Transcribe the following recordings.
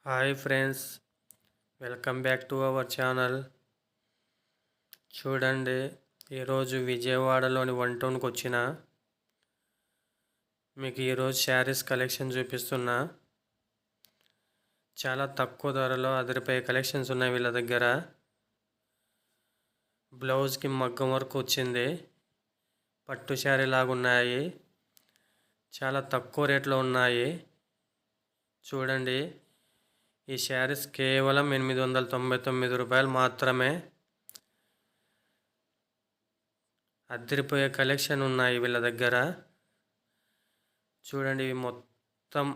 Hi friends, welcome back to our channel. చూడండి, ఈరోజు విజయవాడలోని వన్ టౌన్కి వచ్చిన మీకు ఈరోజు శారీస్ కలెక్షన్ చూపిస్తున్నా. చాలా తక్కువ ధరలో అదిరిపోయే కలెక్షన్స్ ఉన్నాయి వీళ్ళ దగ్గర. బ్లౌజ్కి మగ్గం వర్క్ వచ్చింది, పట్టు శారీ లాగా ఉన్నాయి. చాలా తక్కువ రేట్లో ఉన్నాయి. చూడండి, ఈ శారీస్ కేవలం 899 రూపాయలు మాత్రమే. అదిరిపోయే కలెక్షన్ ఉన్నాయి వీళ్ళ దగ్గర. చూడండి, ఇవి మొత్తం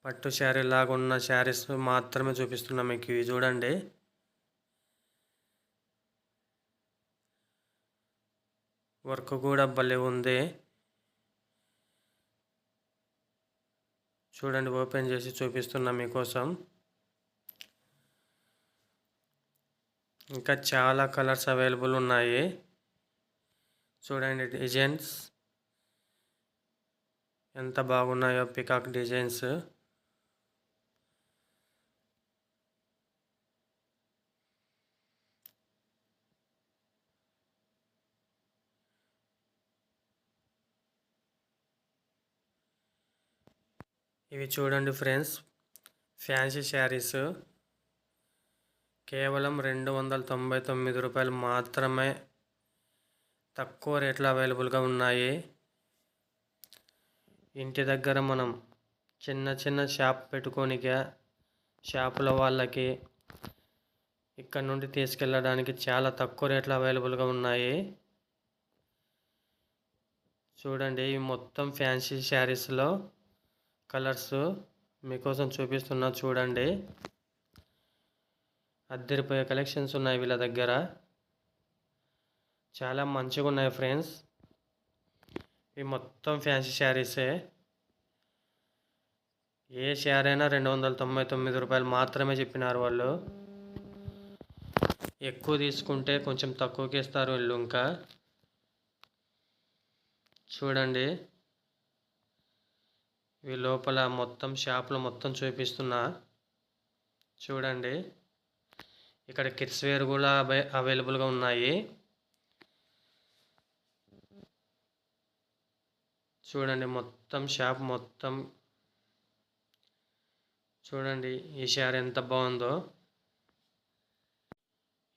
పట్టు శారీ లాగా ఉన్న శారీస్ మాత్రమే చూపిస్తున్నాం మీకు. ఇవి చూడండి, వర్క్ కూడా భలే ఉంది. చూడండి, ఓపెన్ చేసి చూపిస్తున్నా మీకోసం. ఇంకా చాలా కలర్స్ అవైలబుల్ ఉన్నాయి. చూడండి, డిజైన్స్ ఎంత బాగున్నాయో, పికాక్ డిజైన్స్. ఇవి చూడండి ఫ్రెండ్స్, ఫ్యాన్సీ శారీస్ కేవలం 299 రూపాయలు మాత్రమే. తక్కువ రేట్లో అవైలబుల్గా ఉన్నాయి. ఇంటి దగ్గర మనం చిన్న చిన్న షాప్ పెట్టుకోనిక, షాపుల వాళ్ళకి ఇక్కడ నుండి తీసుకెళ్ళడానికి చాలా తక్కువ రేట్లో అవైలబుల్గా ఉన్నాయి. చూడండి, ఇవి మొత్తం ఫ్యాన్సీ శారీస్లో కలర్స్ మీకోసం చూపిస్తున్నా. చూడండి, అద్దరిపోయే కలెక్షన్స్ ఉన్నాయి వీళ్ళ దగ్గర. చాలా మంచిగా ఉన్నాయి ఫ్రెండ్స్. ఇవి మొత్తం ఫ్యాన్సీ శారీసే. ఏ శారీ అయినా 299 రూపాయలు మాత్రమే చెప్పినారు వాళ్ళు. ఎక్కువ తీసుకుంటే కొంచెం తక్కువకి ఇస్తారు వీళ్ళు. ఇంకా చూడండి, ఇవి లోపల మొత్తం షాప్లో మొత్తం చూపిస్తున్నా. చూడండి, ఇక్కడ కిడ్స్ వేర్ కూడా అవైలబుల్గా ఉన్నాయి. చూడండి, మొత్తం షాప్ మొత్తం. చూడండి, ఈ శారీ ఎంత బాగుందో.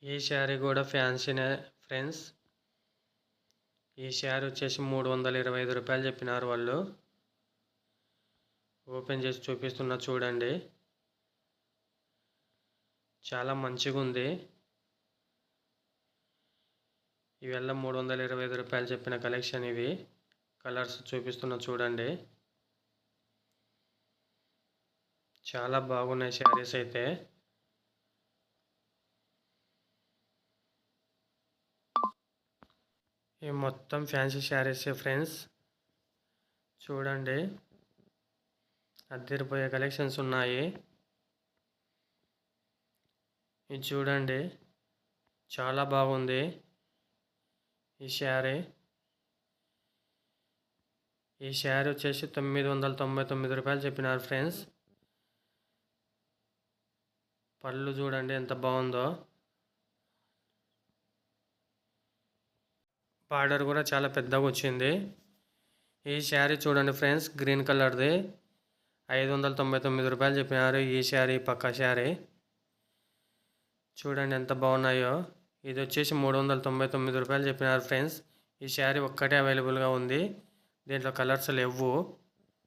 ఈ శారీ కూడా ఫ్యాన్సీనే ఫ్రెండ్స్. ఈ శారీ వచ్చేసి 325 రూపాయలు చెప్పినారు వాళ్ళు. ఓపెన్ చేసి చూపిస్తున్నా. చూడండి, చాలా మంచిగా ఉంది. ఇవెల్ల 325 రూపాయలు చెప్పిన కలెక్షన్. ఇవి కలర్స్ చూపిస్తున్నా. చూడండి, చాలా బాగున్నాయి శారీస్ అయితే. ఇవి మొత్తం ఫ్యాన్సీ శారీస్ ఫ్రెండ్స్. చూడండి, అద్దరిపోయే కలెక్షన్స్ ఉన్నాయి. ఇది చూడండి, చాలా బాగుంది ఈ శారీ. ఈ శారీ వచ్చేసి 999 రూపాయలు చెప్పినారు ఫ్రెండ్స్. పళ్ళు చూడండి ఎంత బాగుందో. బార్డర్ కూడా చాలా పెద్దగా వచ్చింది. ఈ శారీ చూడండి ఫ్రెండ్స్, గ్రీన్ కలర్ది 599 రూపాయలు చెప్పినారు. ఈ శారీ పక్క శారీ చూడండి ఎంత బాగున్నాయో. ఇది వచ్చేసి 399 రూపాయలు చెప్పినారు ఫ్రెండ్స్. ఈ శారీ ఒక్కటే అవైలబుల్గా ఉంది, దీంట్లో కలర్స్ లేవు.